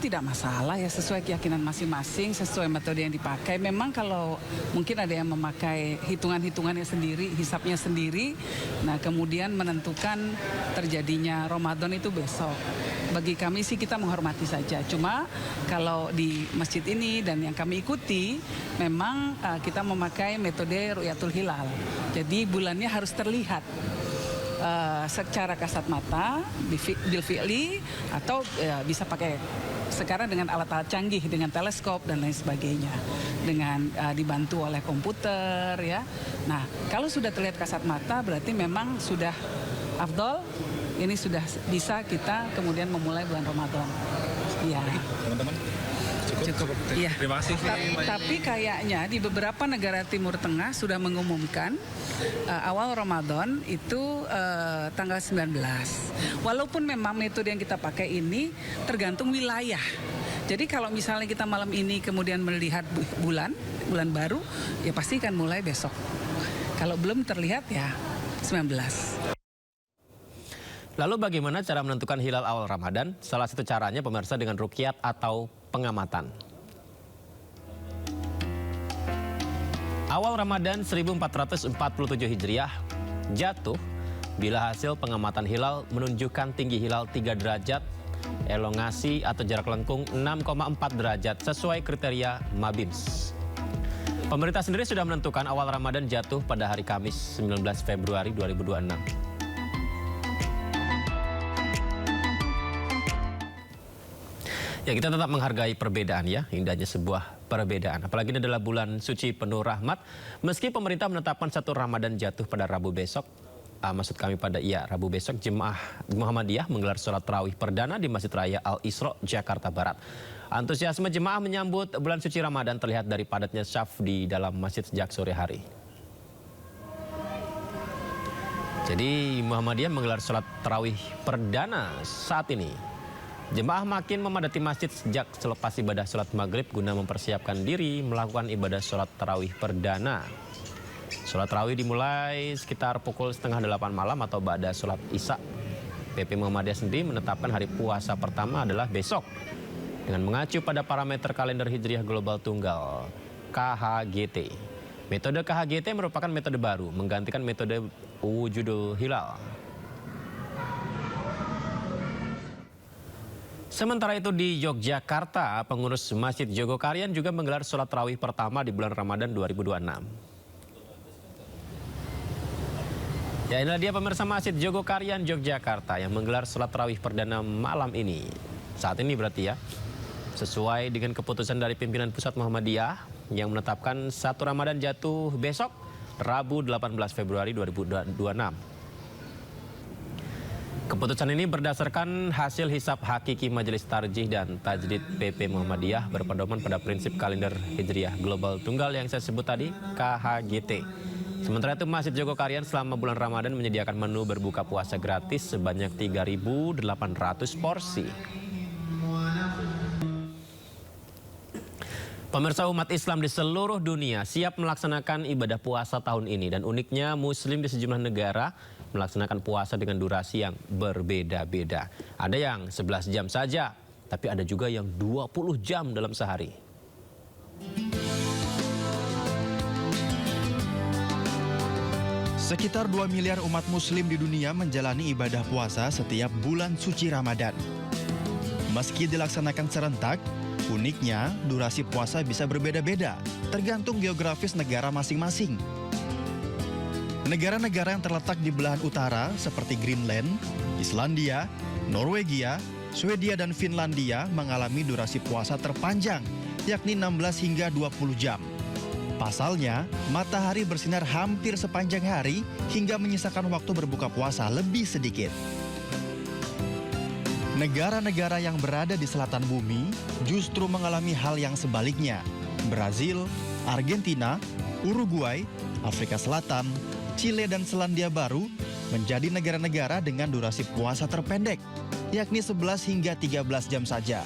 tidak masalah ya, sesuai keyakinan masing-masing, sesuai metode yang dipakai. Memang kalau mungkin ada yang memakai hitungan-hitungannya sendiri, hisapnya sendiri, nah kemudian menentukan terjadinya Ramadan itu besok. Bagi kami sih kita menghormati saja. Cuma kalau di masjid ini dan yang kami ikuti, memang kita memakai metode Ru'yatul Hilal. Jadi bulannya harus terlihat secara kasat mata, bil fi'li, atau bisa pakai sekarang dengan alat-alat canggih, dengan teleskop dan lain sebagainya, dengan dibantu oleh komputer ya. Nah, kalau sudah terlihat kasat mata berarti memang sudah afdol, ini sudah bisa kita kemudian memulai bulan Ramadan. Iya. Teman-teman. Cukup. Iya. Terima kasih. Tapi kayaknya di beberapa negara Timur Tengah sudah mengumumkan awal Ramadan itu tanggal 19. Walaupun memang metode yang kita pakai ini tergantung wilayah. Jadi kalau misalnya kita malam ini kemudian melihat bulan baru, ya pasti kan mulai besok. Kalau belum terlihat ya 19. Lalu bagaimana cara menentukan hilal awal Ramadan? Salah satu caranya pemirsa dengan ruqyat atau pengamatan. Awal Ramadan 1447 Hijriah jatuh bila hasil pengamatan hilal menunjukkan tinggi hilal 3 derajat, elongasi atau jarak lengkung 6,4 derajat sesuai kriteria Mabims. Pemerintah sendiri sudah menentukan awal Ramadan jatuh pada hari Kamis 19 Februari 2026. Ya, kita tetap menghargai perbedaan ya, indahnya sebuah perbedaan. Apalagi ini adalah bulan suci penuh rahmat. Meski pemerintah menetapkan 1 Ramadan jatuh pada Rabu besok, Rabu besok jemaah Muhammadiyah menggelar sholat tarawih perdana di Masjid Raya Al-Isra, Jakarta Barat. Antusiasme jemaah menyambut bulan suci Ramadan terlihat dari padatnya syaf di dalam masjid sejak sore hari. Jadi Muhammadiyah menggelar sholat tarawih perdana saat ini. Jemaah makin memadati masjid sejak selepas ibadah sholat maghrib guna mempersiapkan diri melakukan ibadah sholat tarawih perdana. Sholat tarawih dimulai sekitar pukul 7:30 malam atau ba'da sholat isya. PP Muhammadiyah sendiri menetapkan hari puasa pertama adalah besok dengan mengacu pada parameter kalender Hijriah Global Tunggal KHGT. Metode KHGT merupakan metode baru menggantikan metode wujudul hilal. Sementara itu di Yogyakarta, pengurus Masjid Jogokarian juga menggelar sholat tarawih pertama di bulan Ramadan 2026. Ya, inilah dia pemirsa Masjid Jogokarian Yogyakarta yang menggelar sholat tarawih perdana malam ini. Saat ini berarti ya, sesuai dengan keputusan dari pimpinan pusat Muhammadiyah yang menetapkan 1 Ramadan jatuh besok, Rabu 18 Februari 2026. Keputusan ini berdasarkan hasil hisab hakiki Majelis Tarjih dan Tajdid PP Muhammadiyah berpedoman pada prinsip kalender Hijriah Global Tunggal yang saya sebut tadi, KHGT. Sementara itu Masjid Jogokarian selama bulan Ramadan menyediakan menu berbuka puasa gratis sebanyak 3.800 porsi. Pemirsa umat Islam di seluruh dunia siap melaksanakan ibadah puasa tahun ini dan uniknya Muslim di sejumlah negara melaksanakan puasa dengan durasi yang berbeda-beda. Ada yang 11 jam saja, tapi ada juga yang 20 jam dalam sehari. Sekitar 2 miliar umat Muslim di dunia menjalani ibadah puasa setiap bulan suci Ramadan. Meski dilaksanakan serentak, uniknya durasi puasa bisa berbeda-beda, tergantung geografis negara masing-masing. Negara-negara yang terletak di belahan utara seperti Greenland, Islandia, Norwegia, Swedia dan Finlandia mengalami durasi puasa terpanjang, yakni 16 hingga 20 jam. Pasalnya, matahari bersinar hampir sepanjang hari hingga menyisakan waktu berbuka puasa lebih sedikit. Negara-negara yang berada di selatan bumi justru mengalami hal yang sebaliknya. Brazil, Argentina, Uruguay, Afrika Selatan, Chile dan Selandia Baru menjadi negara-negara dengan durasi puasa terpendek, yakni 11 hingga 13 jam saja.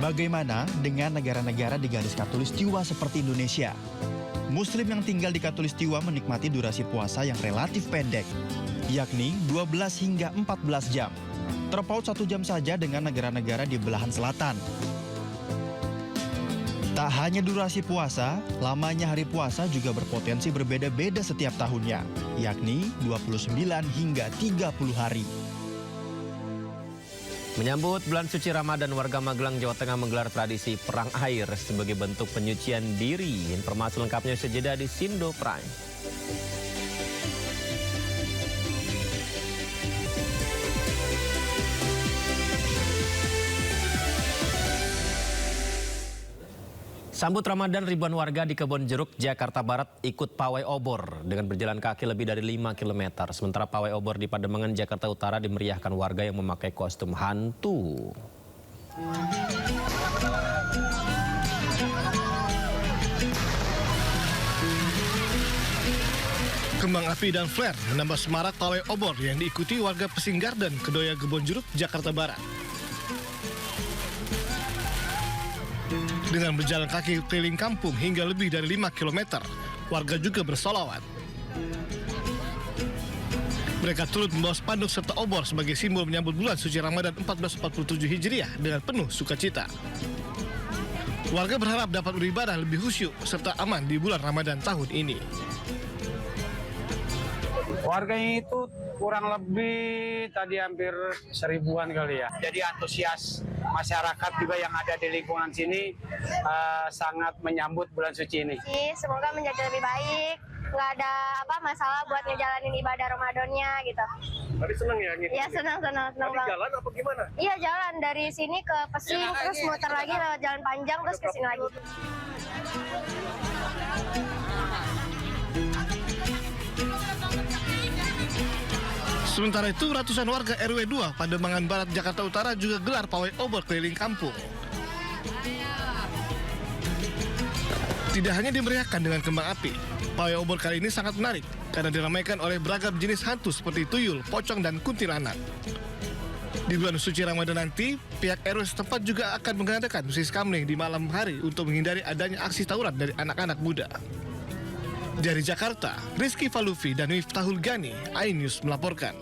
Bagaimana dengan negara-negara di garis khatulistiwa seperti Indonesia? Muslim yang tinggal di khatulistiwa menikmati durasi puasa yang relatif pendek, yakni 12 hingga 14 jam. terpaut 1 jam saja dengan negara-negara di belahan selatan. Tak hanya durasi puasa, lamanya hari puasa juga berpotensi berbeda-beda setiap tahunnya, yakni 29 hingga 30 hari. Menyambut bulan suci Ramadan, warga Magelang, Jawa Tengah menggelar tradisi perang air sebagai bentuk penyucian diri. Informasi lengkapnya sejedah di Sindo Prime. Sambut Ramadan, ribuan warga di Kebonjeruk, Jakarta Barat ikut pawai obor dengan berjalan kaki lebih dari 5 km. Sementara pawai obor di Pademangan, Jakarta Utara dimeriahkan warga yang memakai kostum hantu. Kembang api dan flare menambah semarak pawai obor yang diikuti warga Pesinggar dan Kedoya Kebonjeruk, Jakarta Barat. Dengan berjalan kaki keliling kampung hingga lebih dari 5 km, warga juga bersolawat. Mereka turut membawa spanduk serta obor sebagai simbol menyambut bulan suci Ramadan 1447 Hijriah dengan penuh sukacita. Warga berharap dapat beribadah lebih khusyuk serta aman di bulan Ramadan tahun ini. Warganya itu kurang lebih tadi hampir 1000-an kali ya. Jadi antusias masyarakat juga yang ada di lingkungan sini sangat menyambut bulan suci ini. Semoga menjadi lebih baik, nggak ada masalah buat ngejalanin ibadah Ramadannya gitu. Tadi senang ya? Iya senang banget. Jalan apa gimana? Iya jalan dari sini ke Pesing, terus muter lagi lewat jalan panjang terus ke sini lagi. Sementara itu, ratusan warga RW 2 Pademangan Barat, Jakarta Utara juga gelar pawai obor keliling kampung. Tidak hanya dimeriahkan dengan kembang api, pawai obor kali ini sangat menarik karena diramaikan oleh beragam jenis hantu seperti tuyul, pocong, dan kuntilanak. Di bulan suci Ramadan nanti, pihak RW setempat juga akan mengadakan musik kamling di malam hari untuk menghindari adanya aksi tawuran dari anak-anak muda. Dari Jakarta, Rizky Falufi dan Miftahul Gani, iNews melaporkan.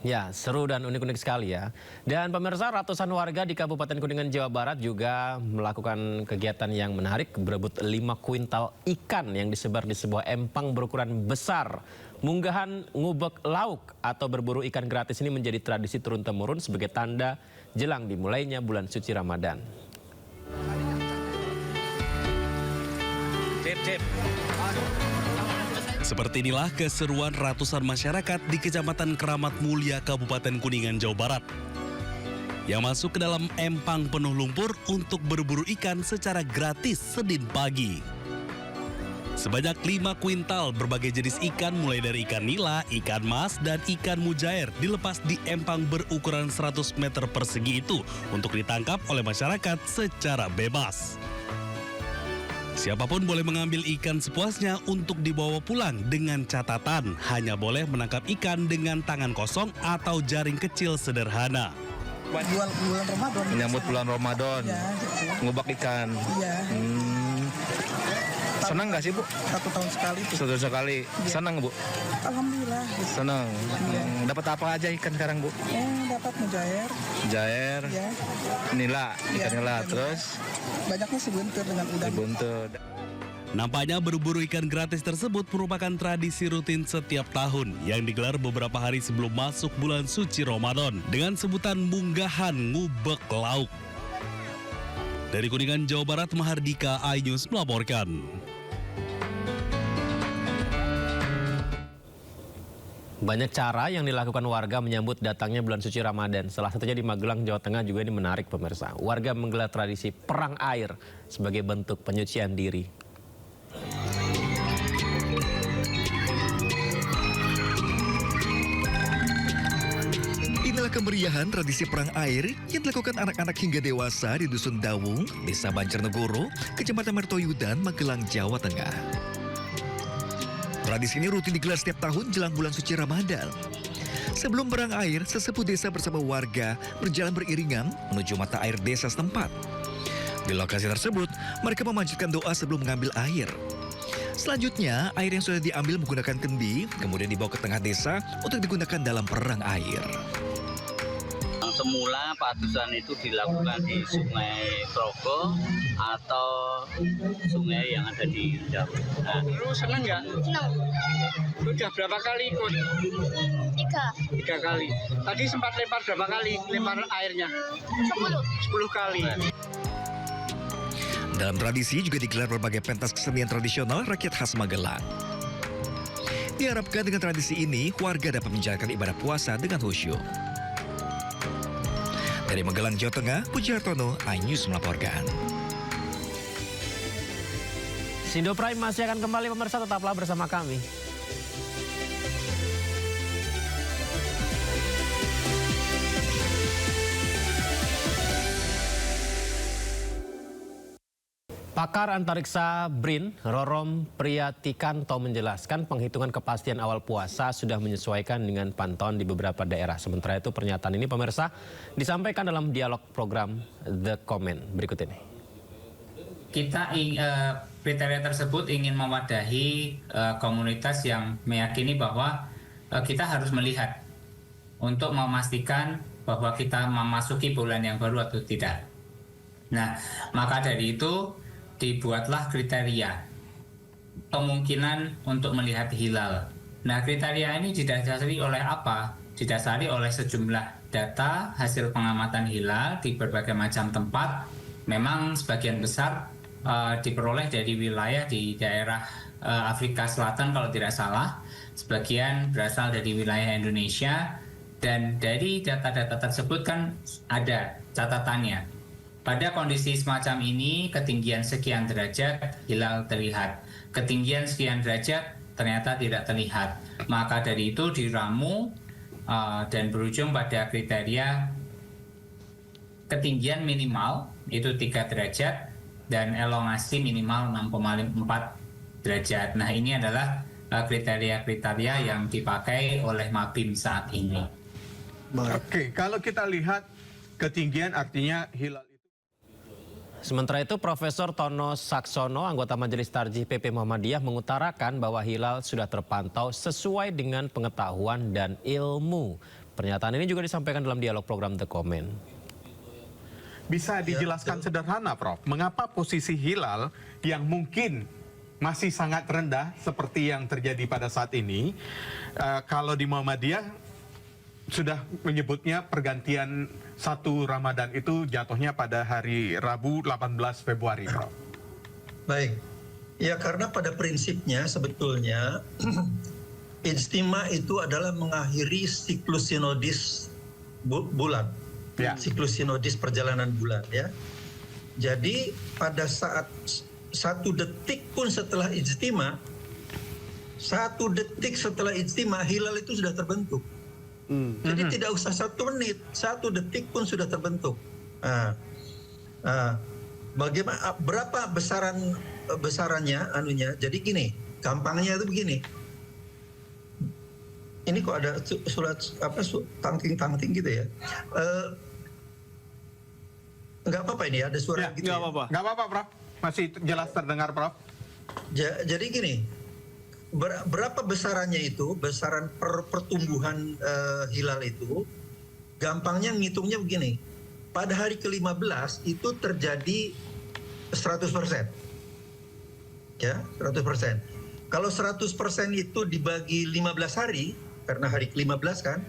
Ya, seru dan unik-unik sekali ya. Dan pemirsa, ratusan warga di Kabupaten Kuningan, Jawa Barat juga melakukan kegiatan yang menarik, berebut 5 kuintal ikan yang disebar di sebuah empang berukuran besar. Munggahan ngubek lauk atau berburu ikan gratis ini menjadi tradisi turun-temurun sebagai tanda jelang dimulainya bulan suci Ramadan. Seperti inilah keseruan ratusan masyarakat di Kecamatan Keramat Mulia, Kabupaten Kuningan, Jawa Barat, yang masuk ke dalam empang penuh lumpur untuk berburu ikan secara gratis Senin pagi. Sebanyak 5 kuintal berbagai jenis ikan mulai dari ikan nila, ikan mas, dan ikan mujair dilepas di empang berukuran 100 meter persegi itu untuk ditangkap oleh masyarakat secara bebas. Siapapun boleh mengambil ikan sepuasnya untuk dibawa pulang dengan catatan hanya boleh menangkap ikan dengan tangan kosong atau jaring kecil sederhana. Bulan Ramadan. Menyambut bulan Ramadan, Ya, gitu. ngubak ikan. Iya. Senang nggak sih Bu? 1 tahun sekali tuh. Sudah sekali. Iya. Senang Bu? Alhamdulillah. Gitu. Senang. Iya. Dapat apa aja ikan sekarang Bu? Dapat mujair. Jair, Ya. nila, ikan Iya, nila, ikan terus Banyaknya sebuntir dengan udang. buntut. Nampaknya berburu ikan gratis tersebut merupakan tradisi rutin setiap tahun yang digelar beberapa hari sebelum masuk bulan suci Ramadan dengan sebutan munggahan ngubek lauk. Dari Kuningan, Jawa Barat, Mahardika, iNews melaporkan. Banyak cara yang dilakukan warga menyambut datangnya bulan suci Ramadan. Salah satunya di Magelang, Jawa Tengah juga ini menarik pemirsa. Warga menggelar tradisi perang air sebagai bentuk penyucian diri. Inilah kemeriahan tradisi perang air yang dilakukan anak-anak hingga dewasa di Dusun Dawung, Desa Banjarnegoro, Kecamatan Mertoyudan, Magelang, Jawa Tengah. Tradisi ini rutin digelar setiap tahun jelang bulan suci Ramadan. Sebelum perang air, sesepuh desa bersama warga berjalan beriringan menuju mata air desa setempat. Di lokasi tersebut, mereka memanjatkan doa sebelum mengambil air. Selanjutnya, air yang sudah diambil menggunakan kendi, kemudian dibawa ke tengah desa untuk digunakan dalam perang air. semula padusan itu dilakukan di Sungai Progo atau sungai yang ada di Indau. Nah, Lu seneng nggak? Senang. Sudah berapa kali ikut? 3. 3 kali. Tadi sempat lempar berapa kali lempar airnya? 10 kali. Dalam tradisi juga digelar berbagai pentas kesenian tradisional rakyat khas Magelang. Diharapkan dengan tradisi ini, warga dapat menjalankan ibadah puasa dengan khusyuk. Dari Magelang, Jawa Tengah, Puji Hartono, iNews melaporkan. Sindo Prime masih akan kembali, pemirsa, tetaplah bersama kami. Pakar antariksa BRIN, Rorom Priyatikanto menjelaskan penghitungan kepastian awal puasa sudah menyesuaikan dengan pantauan di beberapa daerah. Sementara itu pernyataan ini, pemirsa, disampaikan dalam dialog program The Comment berikut ini. Kita kriteria tersebut ingin mewadahi komunitas yang meyakini bahwa kita harus melihat untuk memastikan bahwa kita memasuki bulan yang baru atau tidak. Nah, maka dari itu dibuatlah kriteria kemungkinan untuk melihat hilal. Nah, kriteria ini didasari oleh apa? Didasari oleh sejumlah data hasil pengamatan hilal di berbagai macam tempat. Memang sebagian besar diperoleh dari wilayah di daerah Afrika Selatan kalau tidak salah. Sebagian berasal dari wilayah Indonesia. Dan dari data-data tersebut kan ada catatannya. Pada kondisi semacam ini, ketinggian sekian derajat hilal terlihat. Ketinggian sekian derajat ternyata tidak terlihat. Maka dari itu diramu dan berujung pada kriteria ketinggian minimal itu 3 derajat dan elongasi minimal 6,4 derajat. Nah, ini adalah kriteria-kriteria yang dipakai oleh Mabim saat ini. Oke, kalau kita lihat ketinggian artinya hilal. Sementara itu, Profesor Tono Saksono, anggota Majelis Tarjih PP Muhammadiyah, mengutarakan bahwa hilal sudah terpantau sesuai dengan pengetahuan dan ilmu. Pernyataan ini juga disampaikan dalam dialog program The Comment. Bisa dijelaskan sederhana, Prof, mengapa posisi hilal yang mungkin masih sangat rendah seperti yang terjadi pada saat ini, kalau di Muhammadiyah sudah menyebutnya pergantian 1 Ramadan itu jatuhnya pada hari Rabu 18 Februari, Prof. Baik, ya karena pada prinsipnya sebetulnya ijtima itu adalah mengakhiri siklus sinodis bulan, siklus sinodis perjalanan bulan, ya. Jadi pada saat 1 detik pun setelah ijtima, 1 detik setelah ijtima hilal itu sudah terbentuk. Jadi tidak usah 1 menit, 1 detik pun sudah terbentuk. Bagaimana berapa besarannya anunya? Jadi gini, gampangnya itu begini. Ini kok ada surat apa tangting gitu ya? Nggak apa-apa ini ada suara gitu. Nggak apa-apa. Nggak apa-apa, Prof. Masih jelas terdengar, Prof. Jadi gini. Berapa besarannya itu, besaran pertumbuhan hilal itu, gampangnya ngitungnya begini. Pada hari ke-15 itu terjadi 100%. Ya, 100%. Kalau 100% itu dibagi 15 hari, karena hari ke-15 kan,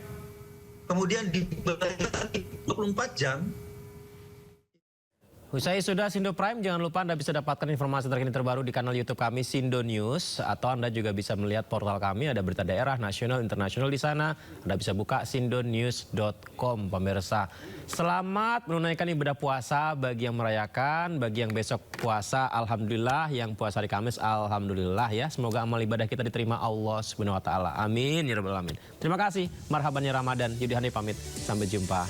kemudian dibagi 24 jam. Usai sudah Sindo Prime, jangan lupa Anda bisa dapatkan informasi terkini terbaru di kanal YouTube kami Sindo News, atau Anda juga bisa melihat portal kami, ada berita daerah, nasional, internasional di sana. Anda bisa buka sindonews.com, pemirsa. Selamat menunaikan ibadah puasa bagi yang merayakan, bagi yang besok puasa, alhamdulillah, yang puasa hari Kamis, alhamdulillah ya. Semoga amal ibadah kita diterima Allah Subhanahu wa taala. Amin ya rabbal alamin. Terima kasih. Marhaban ya Ramadan. Yudi Hani pamit. Sampai jumpa.